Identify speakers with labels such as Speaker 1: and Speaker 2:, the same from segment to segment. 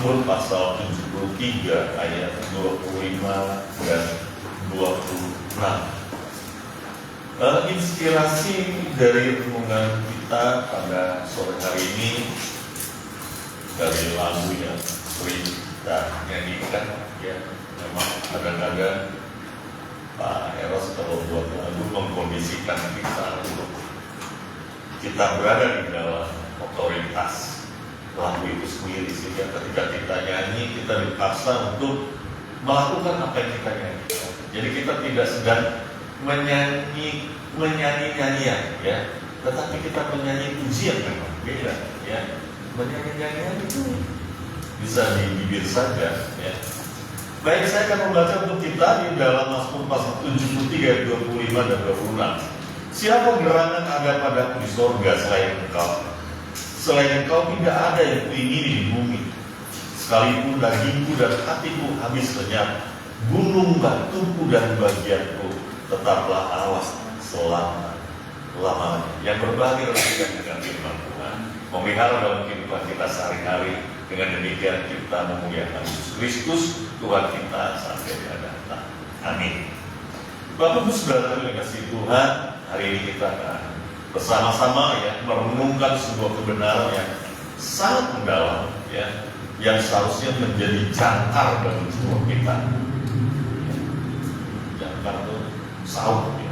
Speaker 1: Mazmur pasal 73 ayat 25 dan 26. Inspirasi dari renungan kita pada sore hari ini dari lagu yang sering kita nyanyikan, ya. Memang kadang-kadang Pak Eros kalau buat lagu mengkondisikan kita untuk kita berada di dalam otoritas lagu itu sendiri, sehingga ketika kita nyanyi kita dipaksa untuk melakukan apa yang kita nyanyi. Jadi kita tidak sedang menyanyi nyanyian, ya, tetapi kita menyanyi pujian memang beda, ya. Menyanyi nyanyian itu bisa di bibir saja, ya. Baik, saya akan membaca untuk kita di dalam Mazmur pasal 73 ayat 25 dan 26. Siapa gerangan ada padaku di sorga selain engkau? Selain engkau tidak ada yang kuingini di bumi. Sekalipun dagingku dan hatiku habis lenyap, gunung batuku dan bagianku tetaplah Allah selama-lamanya. Yang berbahagia adalah dengan firman Tuhan, memelihara dalam kehidupan kita sehari-hari. Dengan demikian kita memuliakan Yesus Kristus, Tuhan kita sampai dia datang. Amin. Bapak Ibu Saudara yang dikasihi Tuhan, hari ini kita akan bersama-sama, ya, merenungkan sebuah kebenaran yang sangat mendalam, ya, yang seharusnya menjadi jangkar bagi jiwa kita. Jangkar itu saung, ya,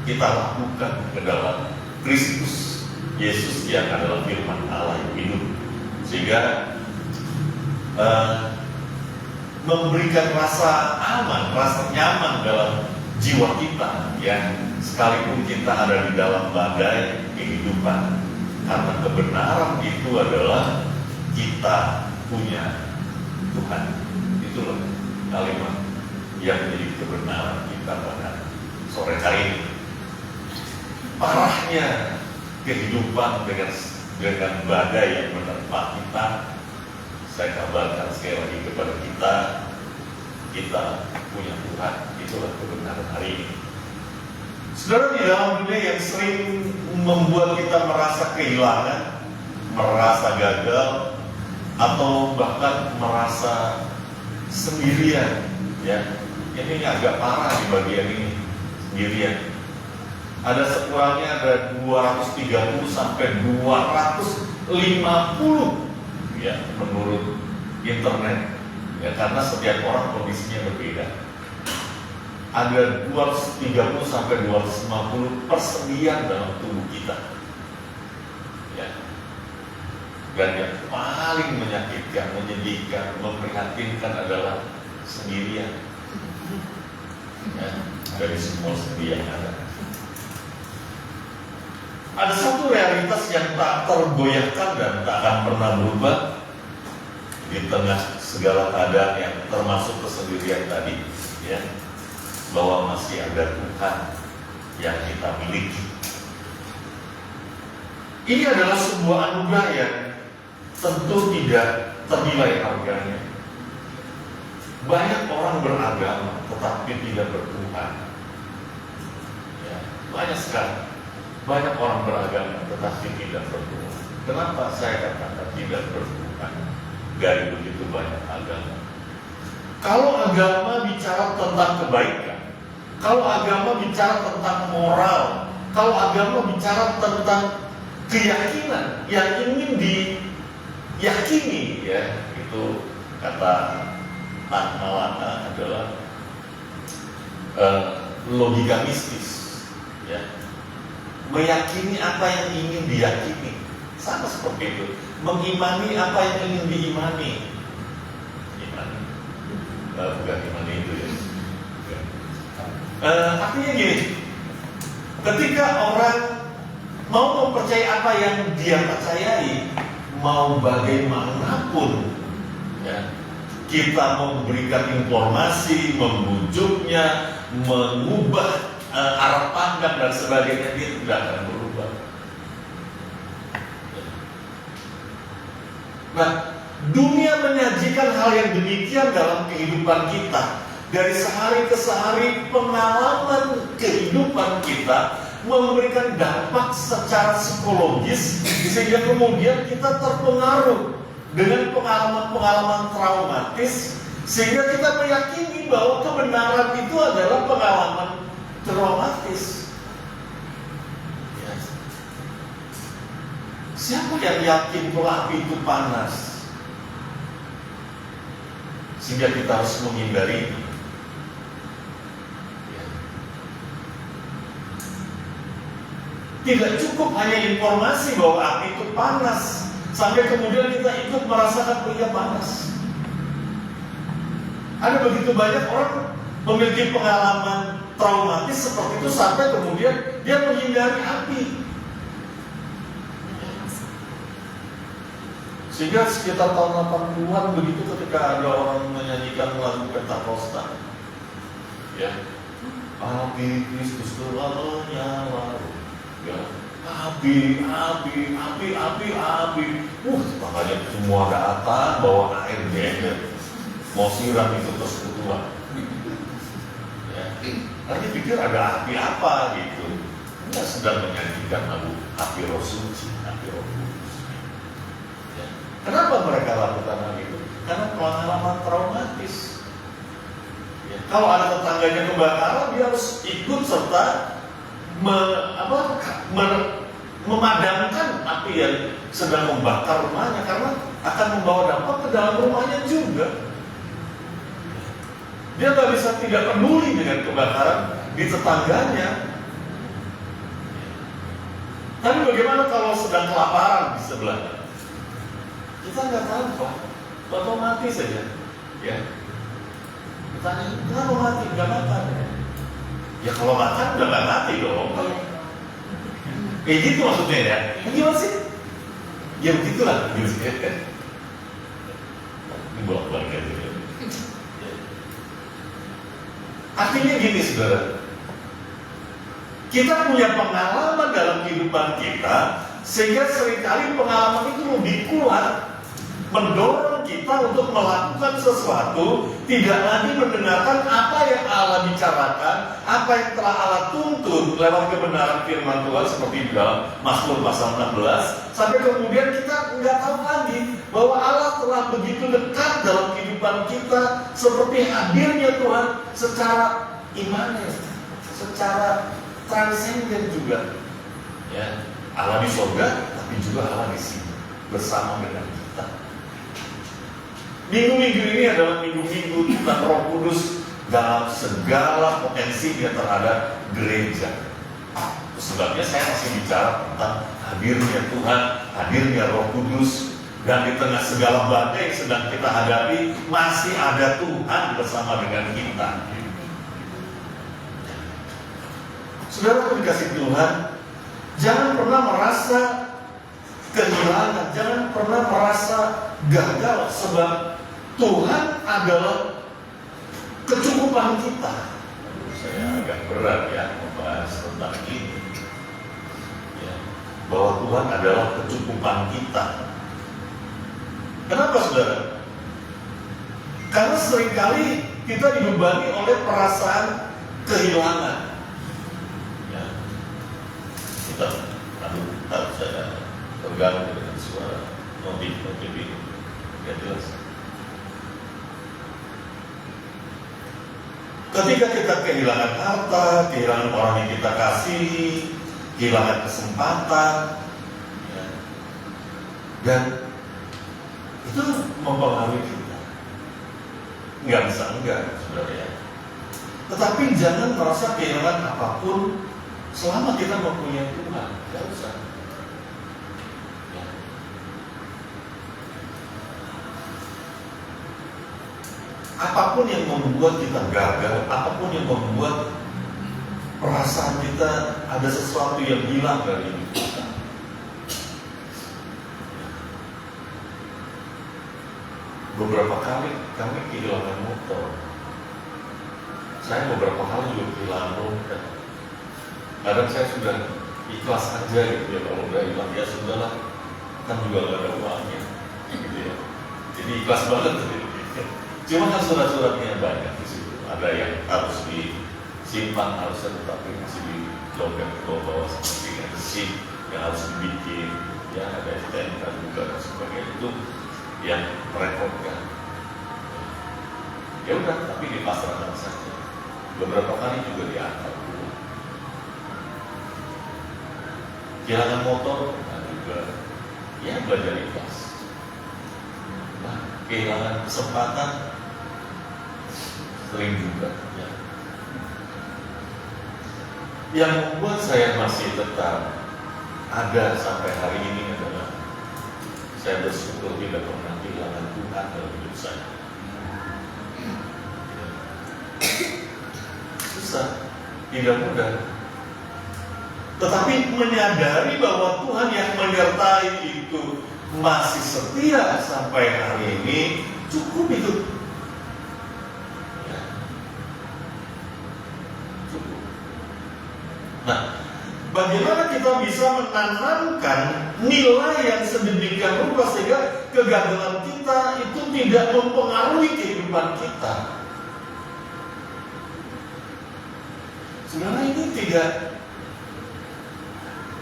Speaker 1: kita lakukan ke dalam Kristus Yesus yang adalah firman Allah yang hidup, sehingga memberikan rasa aman, rasa nyaman dalam jiwa kita, ya, sekalipun kita ada di dalam badai kehidupan, karena kebenaran itu adalah kita punya Tuhan. Itulah kalimat yang menjadi kebenaran kita pada sore hari ini. Parahnya kehidupan dengan badai yang menerpa kita, saya kabarkan sekali lagi kepada kita punya Tuhan. Itulah kebenaran hari ini. Saudara, di dalam dunia yang sering membuat kita merasa kehilangan, merasa gagal, atau bahkan merasa sendirian, ya. Ini agak parah di bagian ini, sendirian. Ada sekurangnya ada 230 sampai 250, ya, menurut internet, ya, karena setiap orang kondisinya berbeda. Ada 230 sampai 250 persendian dalam tubuh kita, ya. Dan yang paling menyakitkan, menyedihkan, memprihatinkan adalah sendirian, ya, dari semua sendi yang ada. Ada satu realitas yang tak tergoyahkan dan tak akan pernah berubah di tengah segala keadaan yang termasuk kesendirian tadi, ya, bahwa masih ada Tuhan yang kita miliki. Ini adalah sebuah anugerah yang tentu tidak ternilai harganya. Banyak orang beragama tetapi tidak bertuhan, ya, banyak sekali. Banyak orang beragama tetapi tidak bertuhan. Kenapa saya katakan tidak bertuhan dari begitu banyak agama? Kalau agama bicara tentang kebaikan, kalau agama bicara tentang moral, kalau agama bicara tentang keyakinan yang ingin diyakini, ya, itu kata Tan Malaka adalah logika mistis, ya. Meyakini apa yang ingin diyakini, sama seperti itu. Mengimani apa yang ingin diimani. Imani, bukan imani itu, ya. Artinya gini, ketika orang mau mempercayai apa yang dia percayai, mau bagaimanapun, ya, kita memberikan informasi, membujuknya, mengubah arah pandang dan sebagainya, dia tidak akan berubah. Nah, dunia menyajikan hal yang demikian dalam kehidupan kita. Dari sehari ke sehari, pengalaman kehidupan kita memberikan dampak secara psikologis, sehingga kemudian kita terpengaruh dengan pengalaman-pengalaman traumatis, sehingga kita meyakini bahwa kebenaran itu adalah pengalaman traumatis. Ya. Siapa yang yakin kalau api itu panas? Sehingga kita harus menghindari. Ya. Tidak cukup hanya informasi bahwa api itu panas, sampai kemudian kita ikut merasakan iya panas. Ada begitu banyak orang memiliki pengalaman traumatis seperti itu sampai kemudian dia menghindari api. Sehingga sekitar tahun 80-an begitu ketika ada orang menyanyikan lagu Pentakosta, ya, api Kristus telah menyala, ya, api, makanya semua datang bawa air beler. Mau siram itu persekutuan. Ya. Nanti pikir ada api apa gitu. Enggak, sedang menyanyikan lagu api roh suci, api roh kudus. Ya. Kenapa mereka lakukan hal itu? Karena pengalaman traumatis. Ya. Kalau ada tetangganya kebakaran, dia harus ikut serta memadamkan api yang sedang membakar rumahnya, karena akan membawa dampak ke dalam rumahnya juga. Dia nggak bisa tidak peduli dengan kebakaran di tetangganya. Tapi bagaimana kalau sedang kelaparan di sebelahnya? Kita nggak tahu, Pak. Atau mati saja, ya. Ditanya, kenapa mati? Nggak makan. Ya kalau makan udah nggak mati dong. Gitu maksudnya ya. Gimana sih? Ya begitulah. Ini bolak-balik aja. Artinya gini saudara, kita punya pengalaman dalam kehidupan kita, sehingga seringkali pengalaman itu lebih kuat mendorong kita untuk melakukan sesuatu, tidak lagi mendengarkan apa yang Allah bicarakan, apa yang telah Allah tuntun lewat kebenaran firman Tuhan seperti di dalam Mazmur pasal 16, sampai kemudian kita nggak tahu lagi bahwa Allah telah begitu dekat dalam kehidupan kita, seperti hadirnya Tuhan secara imanen, secara transenden juga. Ya, Allah di surga, tapi juga Allah di sini bersama dengan kita. Minggu-minggu ini adalah minggu-minggu tentang Roh Kudus dalam segala potensinya terhadap gereja. Sebabnya saya masih bicara tentang hadirnya Tuhan, hadirnya Roh Kudus, dan di tengah segala badai yang sedang kita hadapi masih ada Tuhan bersama dengan kita. Saudara dikasih Tuhan, jangan pernah merasa kehilangan, jangan pernah merasa gagal, sebab Tuhan adalah kecukupan kita. Saya agak berat ya membahas tentang ini, ya, bahwa Tuhan adalah kecukupan kita. Kenapa saudara? Karena seringkali kita dibebani oleh perasaan kehilangan. Ya. Kita, saya terganggu dengan suara notif ini, nggak jelas. Ketika kita kehilangan harta, kehilangan orang yang kita kasihi, kehilangan kesempatan, ya, dan itu mempengaruhi kita. Nggak bisa enggak, saudara ya. Tetapi jangan merasa kehilangan apapun selama kita mempunyai Tuhan. Nggak usah. Ya. Apapun yang membuat kita gagal, apapun yang membuat perasaan kita ada sesuatu yang hilang dari hidup kita. Beberapa kali kami kehilangan motor. Saya beberapa kali juga kehilangan dompet. Kadang saya sudah ikhlas aja gitu ya, kalau udah hilang ya sudahlah, kan juga nggak ada uangnya, gitu ya. Jadi ikhlas banget gitu. Cuma kan surat-suratnya banyak di situ. Ada yang harus disimpan, harusnya tetapi masih di dompet bawah seperti ada SIM yang harus dibikin, ya ada STNK juga dan sebagainya. Itu yang merepotkan. Ya udah, tapi dipasrahkan saja. Beberapa kali juga diantar pulang. Kehilangan motor, nah juga ya belajar ikhlas. Nah, kehilangan kesempatan sering juga ya. Yang membuat saya masih tetap ada sampai hari ini adalah saya bersyukur tidak pernah kehilangan Tuhan dalam hidup saya. Susah, tidak mudah. Tetapi menyadari bahwa Tuhan yang menyertai itu masih setia sampai hari ini, cukup itu. Ya. Cukup. Nah, bagaimana kita bisa menanamkan nilai yang sedemikian rupa sehingga kegagalan kita itu tidak mempengaruhi kehidupan kita? Sebenarnya ini tidak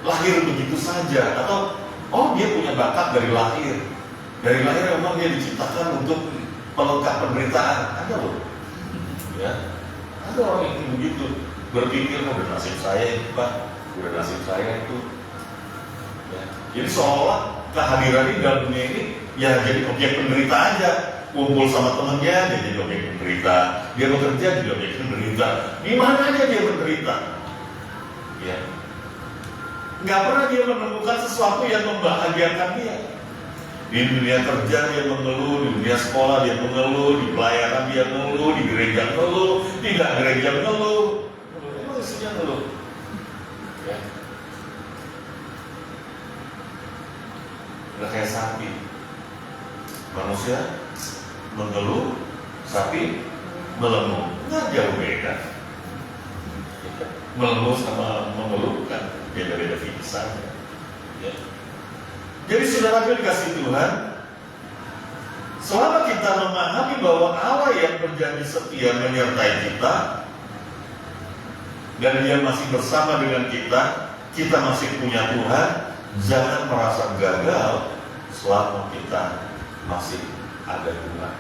Speaker 1: lahir begitu saja, atau oh dia punya bakat dari lahir. Dari lahir memang dia diciptakan untuk pelengkap penderitaan. Ada loh, ya. Ada orang yang begitu berpikir, udah nasib saya itu Pak, udah nasib saya itu. Ya. Jadi seolah kehadiran ini dalam dunia ini ya jadi objek penderita aja. Kumpul sama temennya dia jadi objek penderita, dia bekerja jadi objek penderita. Di mana aja dia menderita. Ya. Nggak pernah dia menemukan sesuatu yang membahagiakan dia. Di dunia kerja dia mengeluh, di dunia sekolah dia mengeluh, di pelayanan dia mengeluh, di gereja mengeluh, tidak gereja mengeluh. Emang isinya mengeluh. Ya. Udah kayak sapi. Manusia mengeluh, sapi melenguh. Nggak jauh beda. Melenguh sama mengeluh kan beda-beda fikisannya. Ya. Jadi saudara dikasih Tuhan, selama kita memahami bahwa Allah yang berjanji setia menyertai kita dan Dia masih bersama dengan kita masih punya Tuhan, jangan merasa gagal selama kita masih ada Tuhan.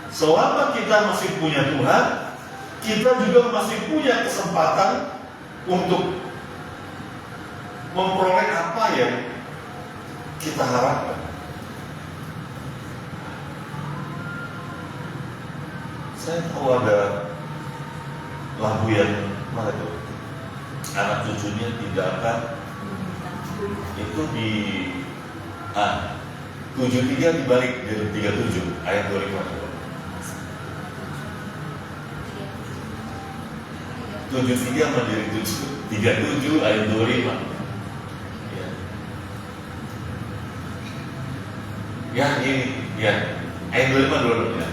Speaker 1: Selama kita masih punya Tuhan, kita juga masih punya kesempatan untuk memperoleh apa yang kita harapkan. Saya tahu ada lagu yang mana itu, anak cucunya tidak akan itu di 73 dibalik dari 37 ayat 25. 73 menjadi 37 ayat 25. Ya ini ya ayat 25 dulu ya.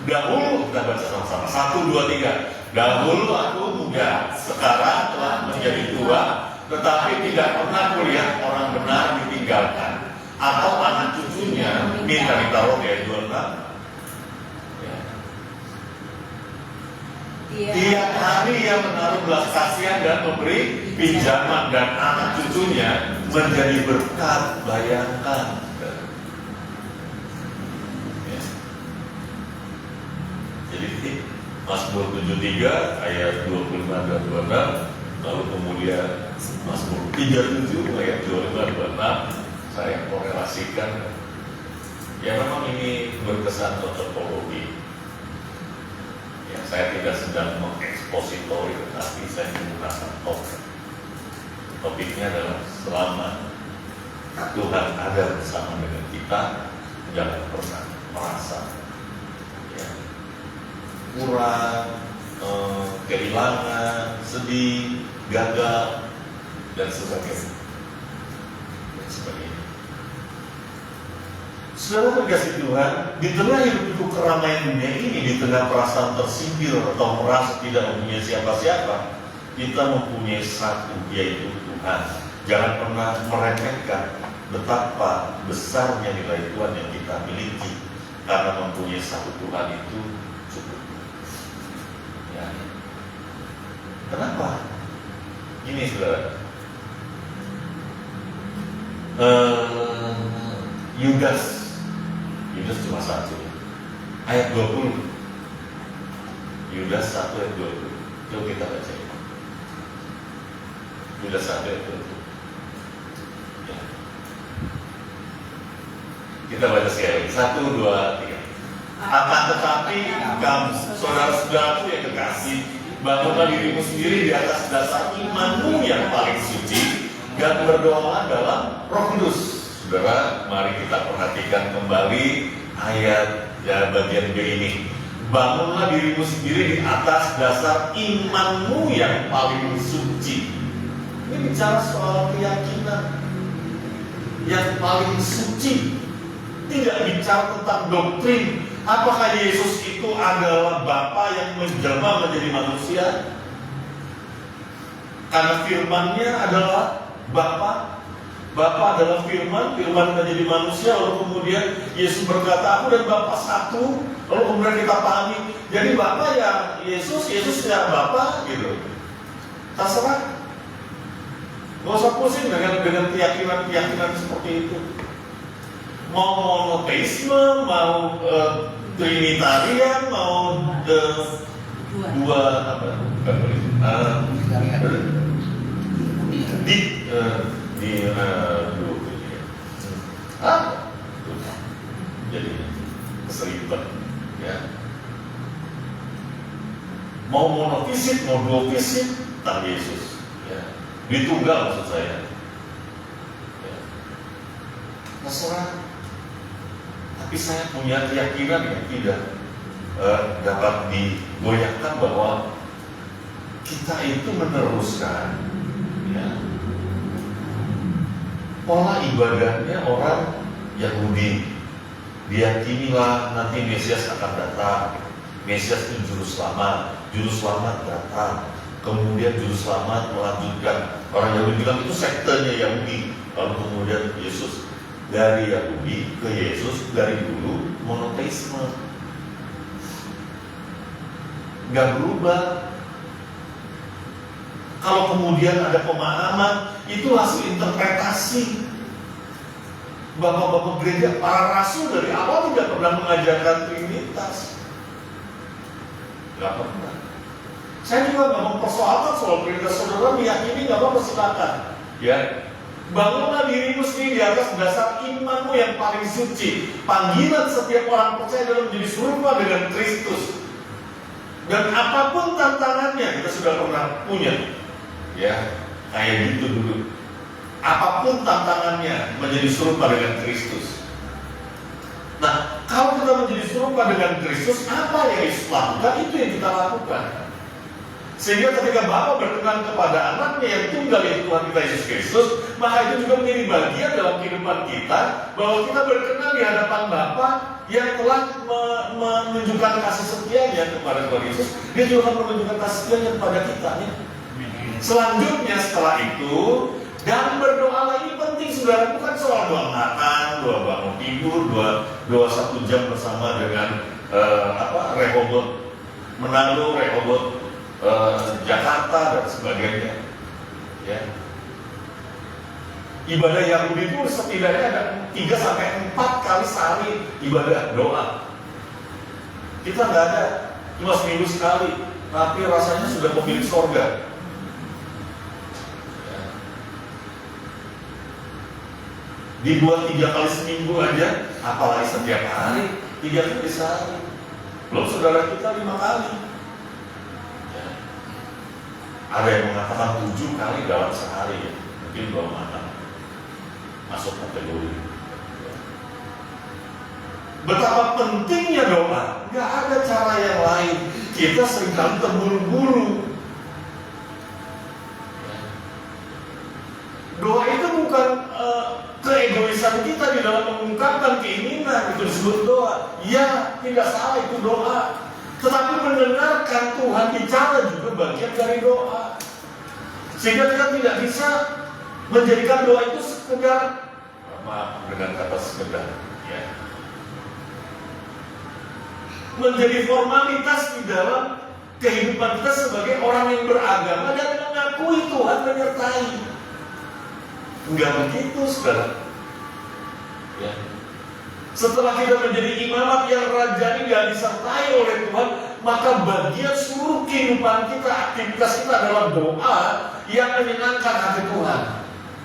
Speaker 1: Dahulu kita baca sama-sama 1, 2, 3. Dahulu aku muda, sekarang telah menjadi tua, tetapi tidak pernah kulihat orang benar ditinggalkan atau anak cucunya minta ditaruh di ayat 26. Tiap hari ia menaruh belas kasihan dan memberi pinjaman, dan anak cucunya menjadi berkat. Bayangkan. Ya. Jadi Mazmur 73 ayat 25 dan 26, lalu kemudian Mazmur 37 ayat 25 dan 26 saya korelasikan. Ya memang ini berkesan antropologi. Ya, saya tidak sedang mengekspositori, tetapi saya menggunakan topik. Topiknya adalah selama Tuhan ada bersama dengan kita, jangan pernah merasa ya, kurang, kehilangan, sedih, gagal, dan sebagainya. Saudara terkasih Tuhan, di tengah hidup keramaian dunia ini, di tengah perasaan tersindir atau merasa tidak mempunyai siapa-siapa, kita mempunyai satu, yaitu Tuhan. Jangan pernah meremehkan betapa besarnya nilai Tuhan yang kita miliki, karena mempunyai satu Tuhan itu cukup. Ya. Kenapa? Gini saudara, Yudas cuma satu. Ayat 20. Yudas 1 ayat 20. Coba kita baca. Yudas 1 ayat 20. Ya. Kita baca sekali. 1, 2, 3. Akan tetapi kamu, saudara-saudaraku yang kekasih, bangunlah dirimu sendiri di atas dasar imanmu yang paling suci dan berdoalah dalam Roh Kudus. Saudara, mari kita perhatikan kembali ayat bagian B ini. Bangunlah dirimu sendiri di atas dasar imanmu yang paling suci. Ini bicara soal keyakinan yang paling suci. Tidak bicara tentang doktrin. Apakah Yesus itu adalah Bapa yang menjelma menjadi manusia? Karena firman-Nya adalah Bapa. Bapa adalah firman menjadi manusia, lalu kemudian Yesus berkata, aku dan Bapa satu, lalu kemudian kita pahami, jadi Bapa ya Yesus ya Bapa, gitu. Terserah. Gak usah pusing dengan keyakinan seperti itu. Mau monoteisme, mau trinitarian, mau jadi keseribet, ya. Mau monofisik, mau duofisik, tentang Yesus, ya. Ditunggal maksud saya, ya. Terserah. Tapi saya punya keyakinan yang tidak dapat digoyahkan bahwa kita itu meneruskan, ya, pola ibadahnya orang Yahudi. Diyakinilah nanti Mesias akan datang. Mesias itu juru selamat datang. Kemudian juru selamat melanjutkan. Orang Yahudi bilang itu sektenya Yahudi. Lalu kemudian Yesus. Dari Yahudi ke Yesus dari dulu monoteisme, nggak berubah. Kalau kemudian ada pemahaman, itu hasil interpretasi. Bapak-bapak gereja, para rasul dari awal tidak pernah mengajarkan Trinitas, nggak pernah. Saya juga nggak mempersoalkan soal Trinitas. Saudara meyakini nggak apa-apa, silakan, ya. Bangunlah dirimu sendiri di atas dasar imanmu yang paling suci. Panggilan setiap orang percaya adalah menjadi serupa dengan Kristus. Dan apapun tantangannya, kita sudah pernah punya, ya, kayak gitu dulu. Apapun tantangannya, menjadi serupa dengan Kristus. Nah, kalau kita menjadi serupa dengan Kristus, apa yang Yesus lakukan, itu yang kita lakukan. Sehingga ketika Bapa berkenan kepada anaknya yang tunggal, yaitu Tuhan kita Yesus Kristus, maka itu juga menjadi bagian dalam kehidupan kita, bahwa kita berkenan di hadapan Bapa yang telah menunjukkan kasih setianya kepada Tuhan Yesus. Dia juga akan menunjukkan kasih setianya kepada kita, ya. Selanjutnya setelah itu, dan berdoa ini penting, saudara, bukan soal doa makan, doa bangun tidur, doa 1 jam bersama dengan Rehobot Manado, Rehobot Jakarta dan sebagainya, ya. Ibadah Yahudi itu setidaknya ada 3-4 kali sehari ibadah doa. Kita nggak ada, cuma seminggu sekali, tapi rasanya sudah pemilik sorga. Ya. Dibuat 3 kali seminggu aja, apalagi setiap hari, 3 kali sehari. Belum saudara kita 5 kali. Ada yang mengatakan 7 kali dalam sehari, ya. Mungkin belum masuk kategori. Betapa pentingnya doa. Gak ada cara yang lain. Kita seringkali terburu-buru. Doa itu bukan keegoisan kita di dalam mengungkapkan keinginan, itu disebut doa. Ya, tidak salah, itu doa. Tetapi mendengarkan Tuhan bicara juga bagian dari doa. Sehingga kita tidak bisa menjadikan doa itu sekedar, maaf dengan kata sekedar, ya, menjadi formalitas di dalam kehidupan kita sebagai orang yang beragama dan mengakui Tuhan menyertai. Enggak begitu, saudara. Ya. Setelah kita menjadi imamat yang rajani dan disertai oleh Tuhan, maka bagian seluruh kehidupan kita, aktivitas kita adalah doa yang menyenangkan hati Tuhan.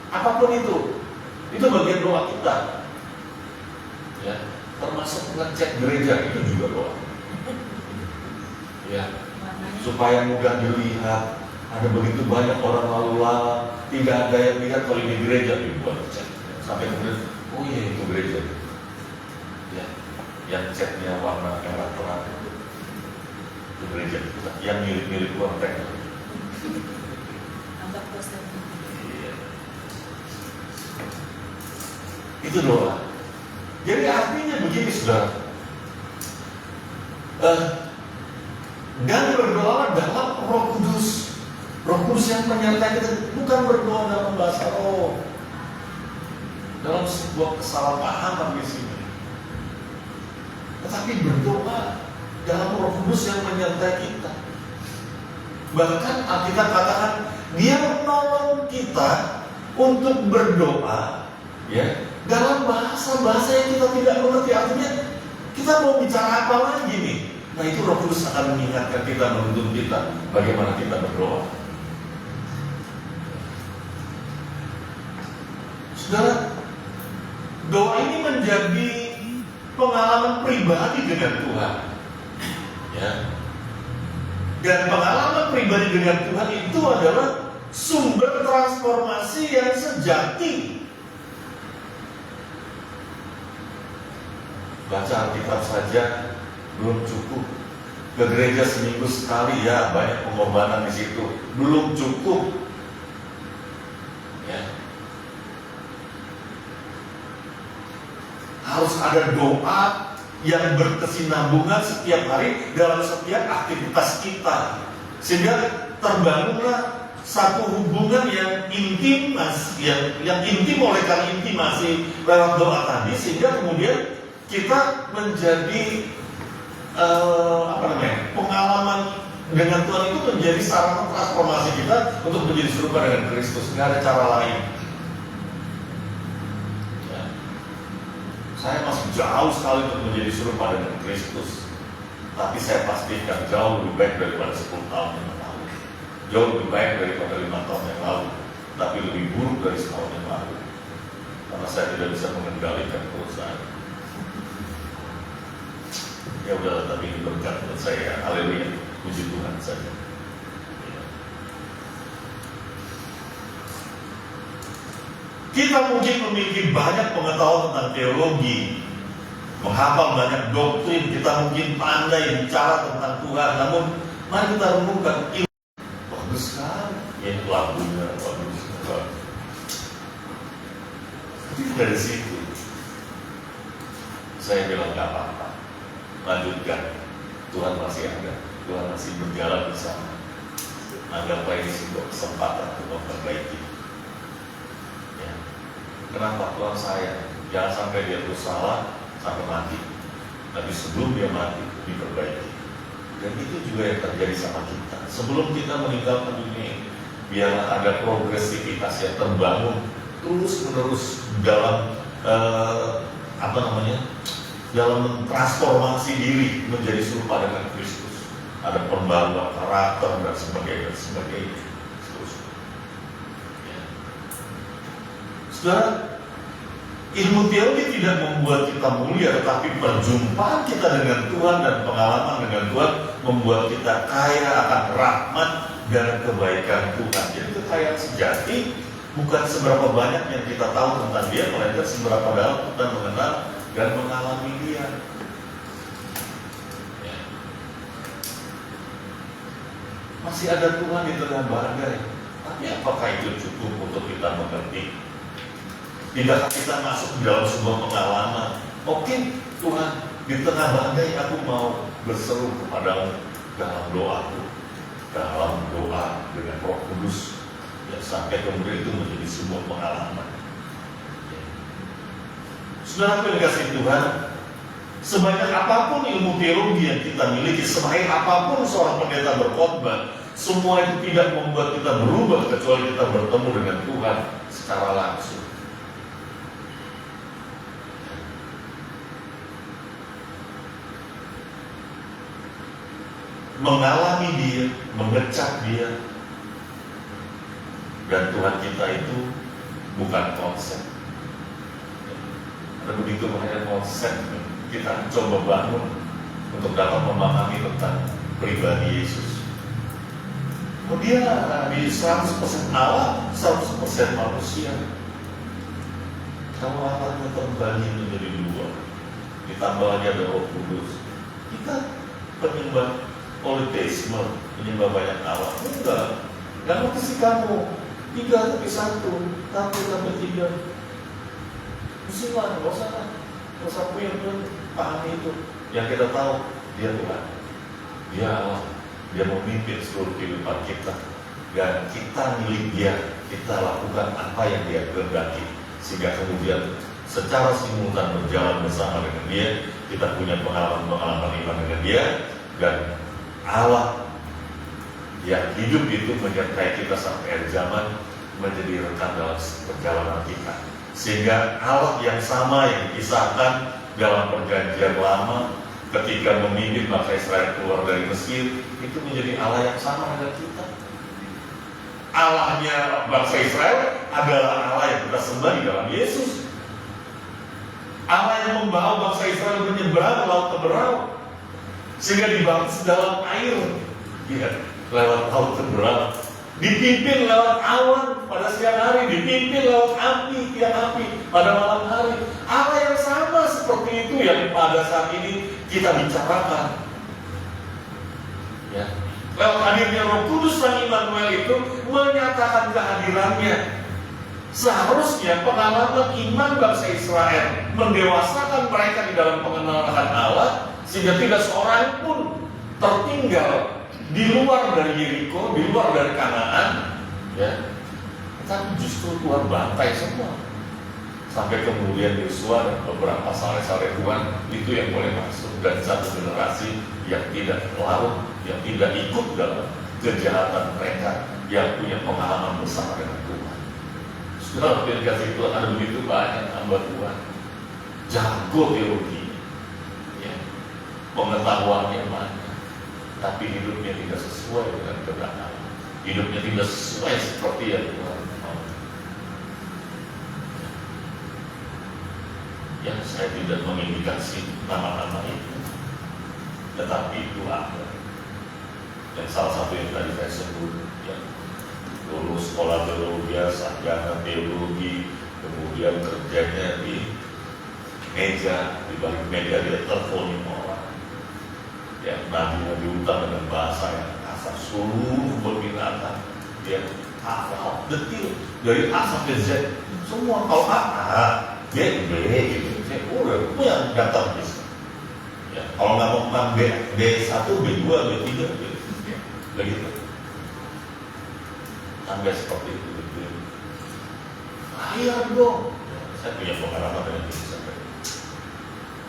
Speaker 1: Apapun itu bagian doa kita. Ya, termasuk ngecek gereja itu juga doa. Ya, supaya mudah dilihat. Ada begitu banyak orang lalu lalang, tidak ada yang lihat kalau di gereja dibuat cek. Sampai kemudian, oh iya itu gereja. Ya, yang catnya warna merah terang itu gereja kita, yang mirip-mirip uang teh. Iya. Itu doa. Jadi artinya begini saudara, dan berdoa dalam Roh Kudus. Roh Kudus yang menyertai kita, bukan berdoa dalam bahasa roh, dalam sebuah kesalahpahaman di sini. Tetapi berdoa dalam Roh Kudus yang menyertai kita. Bahkan Alkitab katakan Dia menolong kita untuk berdoa, ya, dalam bahasa-bahasa yang kita tidak mengerti. Artinya kita mau bicara apa lagi nih? Nah itu Roh Kudus akan mengingatkan kita, menuntun kita bagaimana kita berdoa. Saudara, doa ini menjadi pengalaman pribadi dengan Tuhan, ya. Dan pengalaman pribadi dengan Tuhan itu adalah sumber transformasi yang sejati. Baca Alkitab saja belum cukup. Ke gereja seminggu sekali, ya, banyak pengorbanan di situ, belum cukup. Ya. Harus ada doa yang berkesinambungan setiap hari dalam setiap aktivitas kita, sehingga terbangunlah satu hubungan yang intim, yang intim oleh karena intimasi lewat doa tadi, sehingga kemudian kita menjadi pengalaman dengan Tuhan itu menjadi sarana transformasi kita untuk menjadi serupa dengan Kristus. Nggak ada cara lain. Saya masih jauh sekali untuk menjadi serupa dengan Kristus. Tapi saya pastikan jauh lebih baik daripada 10 tahun yang lalu. Jauh lebih baik daripada 5 tahun yang lalu. Tapi lebih buruk dari setahun yang lalu. Karena saya tidak bisa mengendalikan perusahaan. Ya udahlah, tapi ini berkat buat saya. Haleluya, puji Tuhan saja. Kita mungkin memiliki banyak pengetahuan tentang teologi, menghafal banyak doktrin, kita mungkin pandai bicara tentang Tuhan. Namun, mari kita renungkan, bagus sekali, ya lagunya bagus. Dari situ, saya bilang gak apa-apa, lanjutkan. Tuhan masih ada, Tuhan masih berjalan bersama. Anggap ini sebuah kesempatan untuk memperbaiki. Kenapa Tuhan sayang? Jangan sampai dia terus salah sampai mati. Tapi sebelum dia mati, diperbaiki. Dan itu juga yang terjadi sama kita. Sebelum kita meninggalkan dunia ini, biarlah ada progresivitas yang terbangun terus menerus dalam dalam transformasi diri menjadi serupa dengan Kristus. Ada pembaruan karakter dan sebagainya. Saudara, ilmu teologi tidak membuat kita mulia, tetapi perjumpaan kita dengan Tuhan dan pengalaman dengan Tuhan membuat kita kaya akan rahmat dan kebaikan Tuhan. Jadi kekayaan sejati bukan seberapa banyak yang kita tahu tentang Dia, melainkan seberapa dalam kita mengenal dan mengalami Dia. Ya. Masih ada Tuhan di tengah badai, tapi apakah itu cukup untuk kita mengerti? Tidakkah kita masuk di dalam sebuah pengalaman? Oke, Tuhan, di tengah badai aku mau berseru kepadamu dalam doaku, dalam doa dengan Roh Kudus, ya, sampai kemudian itu menjadi sebuah pengalaman. Ya. Saudara dikasihi Tuhan, sebanyak apapun ilmu teologi yang kita miliki, sebaik apapun seorang pendeta berkhotbah, semua itu tidak membuat kita berubah kecuali kita bertemu dengan Tuhan secara langsung. mengalami dia, mengecap dia. Dan Tuhan kita itu bukan konsep. Ada begitu banyak konsep kita coba bangun untuk dapat memahami tentang pribadi Yesus. Oh, dia di 100% Allah, 100% manusia. Kalau Allahnya terbagi menjadi dua, ditambah lagi ada Roh Kudus. Kita penyembah politeisme, menyembah banyak Allah. Enggak ngerti sih kamu. 3 tapi 1, 1 tapi 3. Musiman, nggak usah punya pahami itu. Yang kita tahu, dia Tuhan, dia Allah, dia memimpin seluruh kehidupan kita, dan kita milik dia. Kita lakukan apa yang dia kehendaki, sehingga kemudian secara simultan berjalan bersama dengan dia. Kita punya pengalaman iman dengan dia, dan Allah yang hidup itu menyertai kita sampai akhir zaman, menjadi rekan dalam perjalanan kita. Sehingga Allah yang sama yang dikisahkan dalam perjanjian lama ketika memimpin bangsa Israel keluar dari Mesir, itu menjadi Allah yang sama dengan kita. Allahnya bangsa Israel adalah Allah yang kita sembah di dalam Yesus. Allah yang membawa bangsa Israel menyeberang laut Teberau, sehingga dibalas dalam air, ya, lewat laut Teberau, dipimpin lewat awan pada siang hari, dipimpin lewat api, tiang api pada malam hari. Allah yang sama seperti itu yang pada saat ini kita bicarakan. Ya. Lewat hadirnya Roh Kudus Sang Immanuel itu menyatakan kehadirannya. Seharusnya pengalaman iman bangsa Israel mendewasakan mereka di dalam pengenalan akan Allah, sehingga tidak seorang pun tertinggal di luar dari Yeriko, di luar dari Kanaan, ya. Tapi justru Tuhan bantai semua. Sampai kemudian Yosua dan beberapa saleh-saleh Tuhan itu yang boleh masuk, dan satu generasi yang tidak larut, yang tidak ikut dalam kejahatan mereka, yang punya pengalaman bersama dengan Tuhan. Setelah dikasih Tuhan, ada begitu banyak hamba Tuhan, jago teologi, ya, pengetahuannya banyak, tapi hidupnya tidak sesuai dengan kehendak Allah. Hidupnya tidak sesuai seperti yang Tuhan mau. Yang saya tidak mengindikasi nama-nama itu, tetapi itu ada. Dan salah satu yang tadi saya sebut, ya, lulus sekolah teologi, sarjana teologi, kemudian kerjanya di meja, di balik meja dia teleponin orang, ya, nabi utang dengan bahasa yang kasar, seluruh peminatan dia hafal detil dari A sampai Z, semua. Kalau A, B, gitu. Udah punya daftar bisa. Ya, kalau nggak mau B1, B2, B3, gitu. Ya, begitu. Sampai seperti itu. Ayo dong. Ya, saya punya pengalaman dengan itu sampai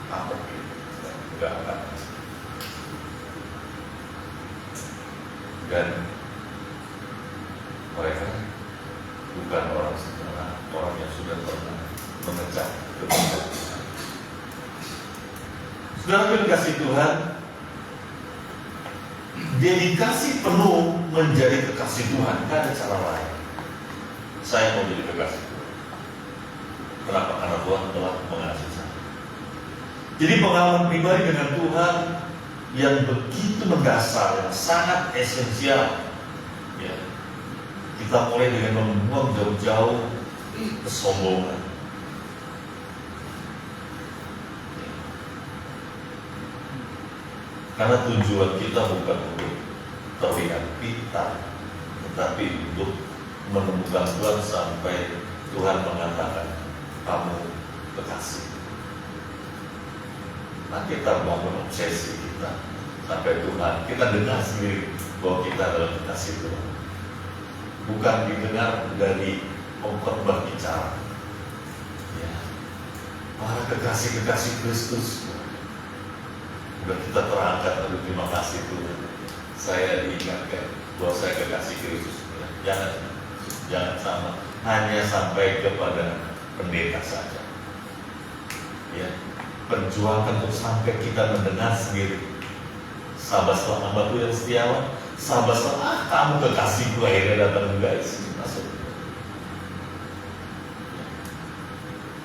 Speaker 1: apa gitu. Enggak akan. Dan mereka bukan orang sederhana, orang yang sudah pernah mengecap kebenaran. Saudara kasih Tuhan, dedikasi penuh menjadi kekasih Tuhan, tidak ada cara lain. Saya mau jadi kekasih Tuhan. Kenapa? Karena Tuhan telah mengasihi saya. Jadi pengalaman pribadi dengan Tuhan yang begitu mendasar, yang sangat esensial, ya. Kita mulai dengan membuang jauh-jauh kesombongan. Karena tujuan kita bukan untuk terlihat pintar, tetapi untuk menemukan Tuhan sampai Tuhan mengatakan kamu kekasih. Nah, kita bangun obsesi kita sampai Tuhan, kita dengar sendiri bahwa kita adalah kekasih Tuhan. Bukan didengar dari pemkhotbah bicara, ya, para kekasih-kekasih Kristus. Dan kita terangkat, aduh terima kasih Tuhan, saya diingatkan bahwa saya kekasih Kristus. Jangan sama, hanya sampai kepada pendeta saja. Ya, perjuangkan untuk sampai kita mendengar sendiri sahabat hambaku yang setiawan, sahabat kamu kekasihku, akhirnya datang juga masuk.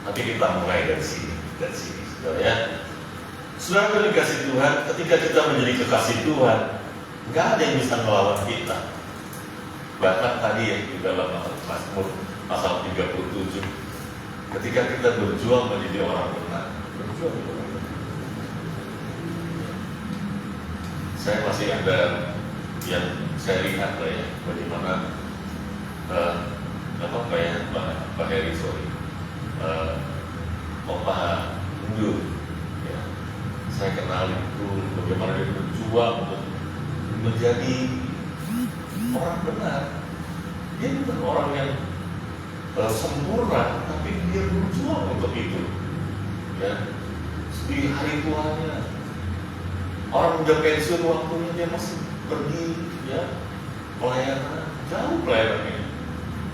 Speaker 1: Tapi kita mulai dari sini, saudara ya. Saudara dikasih Tuhan, ketika kita menjadi kekasih Tuhan, nggak ada yang bisa melawan kita. Bahkan tadi ya di dalam Mazmur pasal 37, ketika kita berjuang menjadi orang benar, saya masih ada yang saya lihat lah ya, bagaimana Pak Heri, Opa Mundur, ya. Saya kenal itu bagaimana dia berjuang untuk menjadi orang benar. Dia bukan orang yang sempurna, tapi dia berjuang untuk itu. Ya, di hari tuanya, orang udah pensiun waktunya dia masih pergi, ya, pelayanan, jauh pelayanannya.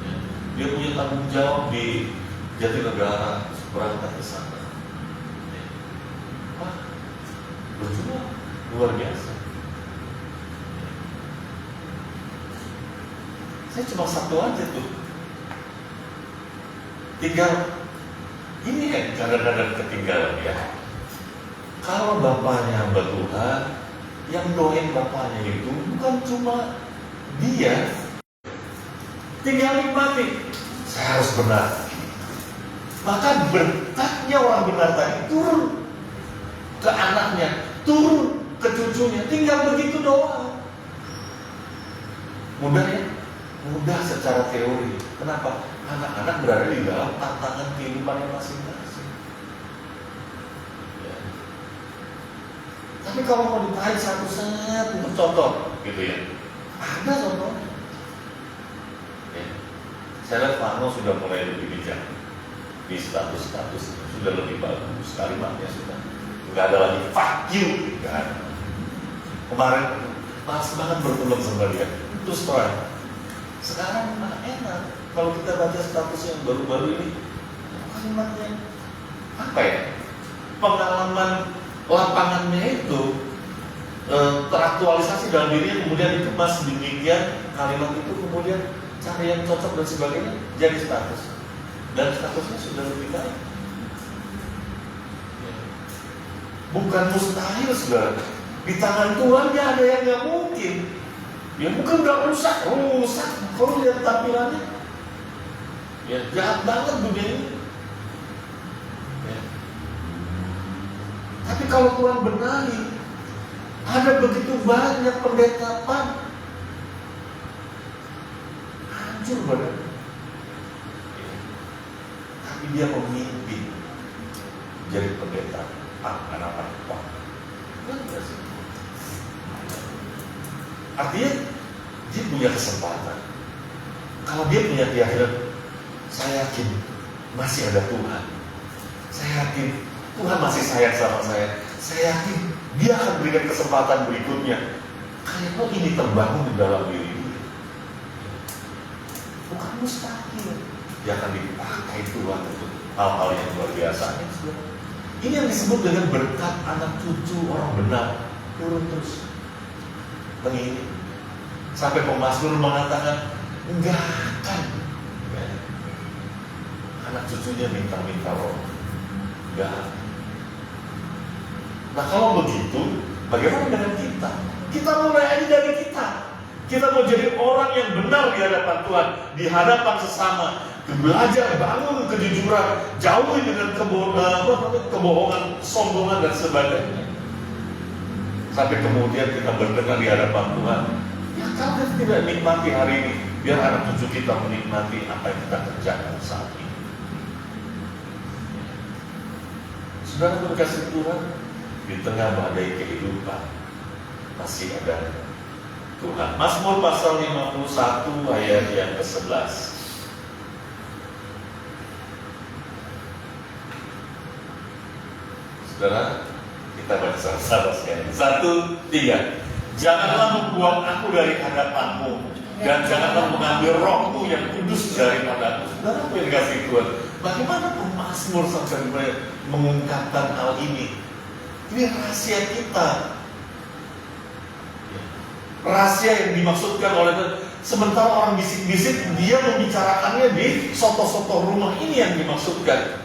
Speaker 1: Ya. Dia punya tanggung jawab di Jatinegara, berangkat ke sana. Ya. Wah, berjuang luar biasa. Saya cuma satu aja tuh. Tinggal ini kan kadang-kadang ketinggalan ya. Kalau bapaknya hamba Tuhan, yang doain bapaknya itu bukan cuma dia. Tinggal nikmati. Saya harus benar. Maka berkatnya orang benar tadi turun ke anaknya, turun ke cucunya. Tinggal begitu doang. Mudah ya? Mudah secara teori. Kenapa? Anak-anak berada di dalam tantangan kehidupan yang masing-masing. Ya. Tapi kalau mau ditarik satu-satu untuk contoh, gitu ya, ada contohnya. Ya. Saya lihat Pak No sudah mulai lebih bijak di status-status, sudah lebih bagus kalimatnya sudah. Nggak ada lagi fuck you, kan? Kemarin pas banget bertemu sama dia, terus terang. Sekarang enak kalau kita baca status yang baru-baru ini, kalimatnya apa ya? Pengalaman lapangannya itu teraktualisasi dalam dirinya, kemudian dikemas demikian, kalimat itu kemudian cari yang cocok dan sebagainya jadi status, dan statusnya sudah lebih baik. Bukan mustahil, saudara. Di tangan Tuhan dia ada yang nggak mungkin. Ya bukan nggak rusak. Kalau lihat tampilannya, ya jahat banget dunia ini. Ya. Tapi kalau Tuhan benahi, ada begitu banyak pendeta hancur badan. Ya. Tapi dia memimpin jadi pendeta anak-anak. Artinya dia punya kesempatan. Kalau dia punya keyakinan, saya yakin masih ada Tuhan. Saya yakin Tuhan masih sayang sama saya. Saya yakin dia akan berikan kesempatan berikutnya. Karena ini terbangun di dalam diri dia. Bukan mustahil. Dia akan dipakai Tuhan untuk hal-hal yang luar biasa. Ini yang disebut dengan berkat anak cucu orang benar, turun terus mengiring. Sampai pemazmur mengatakan enggak akan ya, anak cucunya minta-minta roh, enggak. Nah kalau begitu, bagaimana dengan kita? Kita mulai aja dari kita. Kita mau jadi orang yang benar di hadapan Tuhan, di hadapan sesama. Belajar bangun kejujuran, jauhi dengan kebohongan, sombongan dan sebagainya. Sampai kemudian kita berkenan di hadapan Tuhan. Ya kalau kita tidak nikmati hari ini, biar anak cucu kita menikmati apa yang kita kerjakan saat ini. Saudara berkasih Tuhan, di tengah badai kehidupan masih ada Tuhan. Mazmur pasal 51 ayat yang ke-11. Saudara, kita baca sama-sama sekali. 1, 3. Janganlah membuang aku dari hadapanmu, dan janganlah mengambil rohmu yang kudus daripadaku. Saudara, apa yang dikasih Tuhan? Bagaimana pemazmur sampai mengungkapkan hal ini? Ini rahasia kita. rahasia yang dimaksudkan oleh Tuhan. Sementara orang bisik-bisik, dia membicarakannya di soto-soto rumah. Ini yang dimaksudkan.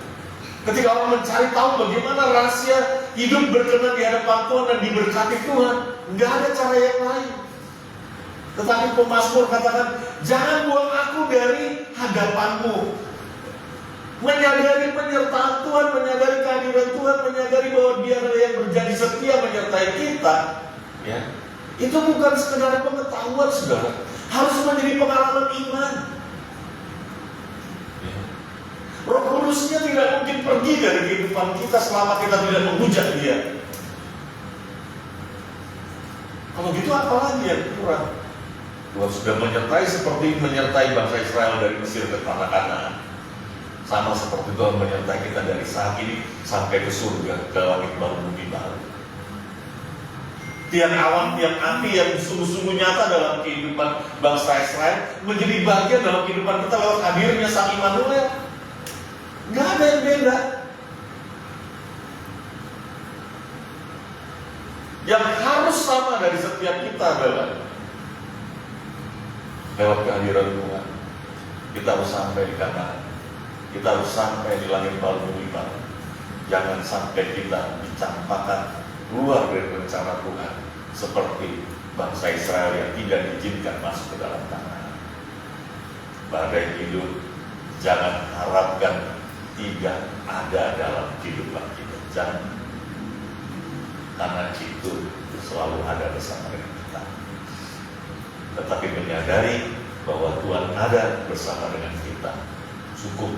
Speaker 1: Ketika orang mencari tahu bagaimana rahasia hidup berkenan di hadapan Tuhan dan diberkati Tuhan, nggak ada cara yang lain. Tetapi pemazmur katakan, jangan buang aku dari hadapanmu. Menyadari penyertaan Tuhan, menyadari kehadiran Tuhan, menyadari bahwa Dia adalah yang berjanji setia menyertai kita. Ya, itu bukan sekedar pengetahuan, saudara. Harus menjadi pengalaman iman. Ya. Roh Kudusnya tidak mungkin pergi dari kehidupan kita selama kita tidak menghujat Dia. Kalau gitu apalagi yang kurang? Tuhan sudah menyertai seperti menyertai bangsa Israel dari Mesir ke tanah Kanaan. Sama seperti Tuhan menyertai kita dari saat ini sampai ke surga, ke langit baru, bumi baru. Tiang awan, tiang api yang sungguh-sungguh nyata dalam kehidupan bangsa Israel menjadi bagian dalam kehidupan kita lewat hadirnya Sang Immanuel. Gak ada yang beda. Yang harus sama dari setiap kita adalah lewat kehadiran Tuhan kita harus sampai di Kanaan. Kita harus sampai di langit baru, bumi baru. Jangan sampai kita dicampakkan keluar dari rencana Tuhan seperti bangsa Israel yang tidak diizinkan masuk ke dalam tanah. Badai hidup jangan harapkan tidak ada dalam kehidupan kita. Jangan, karena itu selalu ada bersama dengan kita. Tetapi menyadari bahwa Tuhan ada bersama dengan kita, cukup.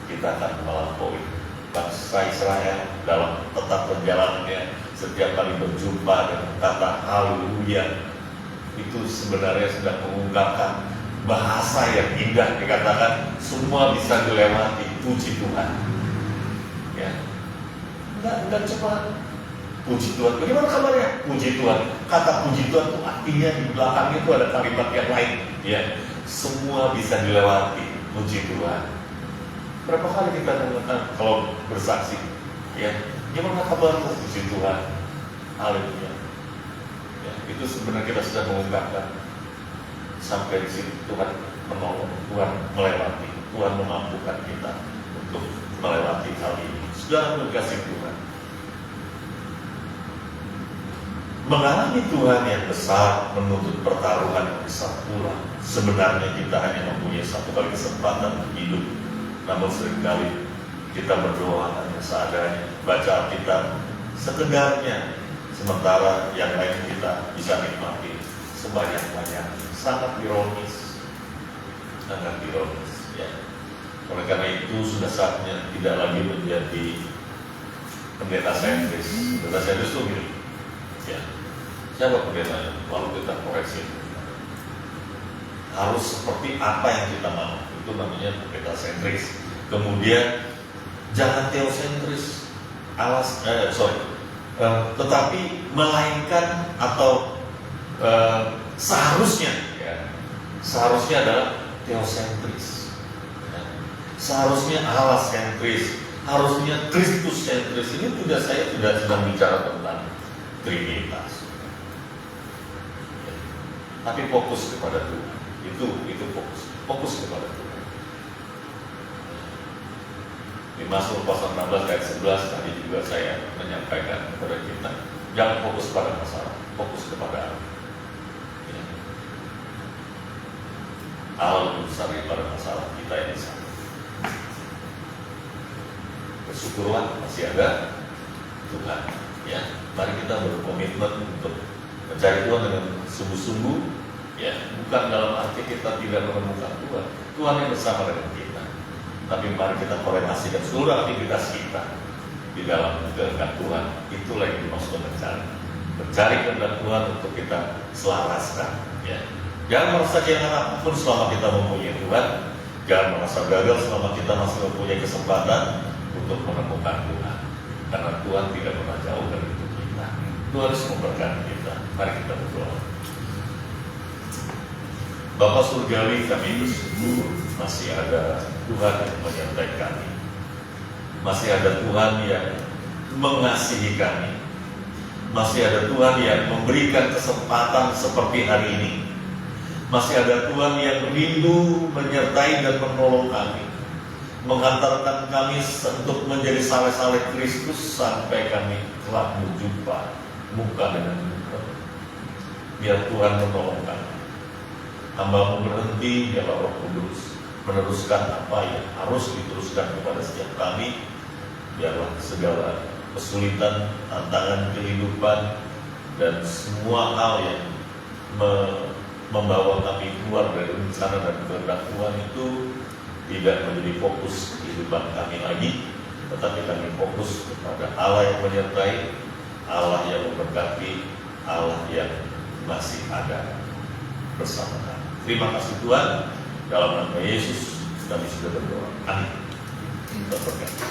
Speaker 1: Kita akan melampaui bangsa Israel dalam tetap perjalanannya. Setiap kali berjumpa dengan kata haleluya, itu sebenarnya sudah mengungkapkan bahasa yang indah. Dikatakan semua bisa dilewati, puji Tuhan. Ya, enggak cuma puji Tuhan. Bagaimana kabarnya? Puji Tuhan. Kata puji Tuhan itu artinya di belakangnya itu ada kalimat yang lain. Ya, semua bisa dilewati, puji Tuhan. Berapa kali kita dengarkan kalau bersaksi, ya, gimana kabarmu, puji Tuhan, haleluya. Ya, itu sebenarnya kita sudah mengungkapkan sampai di situ Tuhan menolong, Tuhan melewati, Tuhan memampukan kita untuk melewati hal ini. Sudah berkasih Tuhan. Mengalami Tuhan yang besar menuntut pertaruhan yang besar pula. Sebenarnya kita hanya mempunyai satu kali kesempatan hidup. Namun seringkali kita berdoa hanya seadanya, baca Alkitab sekedarnya, sementara yang lain kita bisa nikmati sebanyak-banyak. Sangat ironis, ya. Oleh karena itu sudah saatnya tidak lagi menjadi pendeta sentris. Pendeta sentris itu gini, ya. Siapa pendetanya? Lalu kita koreksi. Harus seperti apa yang kita mau. Itu namanya pendeta sentris. Kemudian jangan teosentris, tetapi melainkan atau seharusnya adalah teosentris. Ya. Seharusnya Allah sentris, harusnya Kristus sentris. Ini saya tidak sedang bicara tentang Trinitas. Ya. Tapi fokus kepada Tuhan. Itu fokus kepada Tuhan. Di Mazmur pasal 16 ayat 11 tadi juga saya menyampaikan kepada kita, jangan fokus pada masalah, fokus kepada Allah. Ya. Allah lebih besar daripada masalah kita ini sama. Bersyukurlah masih ada Tuhan. Ya, mari kita berkomitmen untuk mencari Tuhan dengan sungguh-sungguh. Ya, bukan dalam arti kita tidak menemukan Tuhan. Tuhan yang bersama dengan kita. Tapi mari kita korelasikan seluruh aktivitas kita di dalam kehendak Tuhan. Itulah yang dimaksud mencari kehendak Tuhan untuk kita selaraskan. Ya. Jangan merasa kehilangan apapun selama kita mempunyai Tuhan. Jangan merasa gagal selama kita masih mempunyai kesempatan untuk menemukan Tuhan. Karena Tuhan tidak pernah jauh dari hidup kita. Tuhan harus memberkati kita. Mari kita berdoa. Bapa Surgawi, kami bersyukur masih ada Tuhan yang menyertai kami. Masih ada Tuhan yang mengasihi kami. Masih ada Tuhan yang memberikan kesempatan seperti hari ini. Masih ada Tuhan yang rindu menyertai dan menolong kami, menghantarkan kami untuk menjadi saleh-saleh Kristus sampai kami telah berjumpa muka dengan muka. Biar Tuhan menolong kami. Hamba-Mu berhenti, biarlah Roh Kudus meneruskan apa yang harus diteruskan kepada setiap kami. Biarlah segala kesulitan, tantangan kehidupan, dan semua hal yang membawa kami keluar dari rencana dan kehendak Tuhan itu tidak menjadi fokus kehidupan kami lagi, tetapi kami fokus kepada Allah yang menyertai, Allah yang memberkati, Allah yang masih ada bersama kami. Terima kasih Tuhan, dalam nama Yesus kami sudah berdoa. Amin. Kita berkata.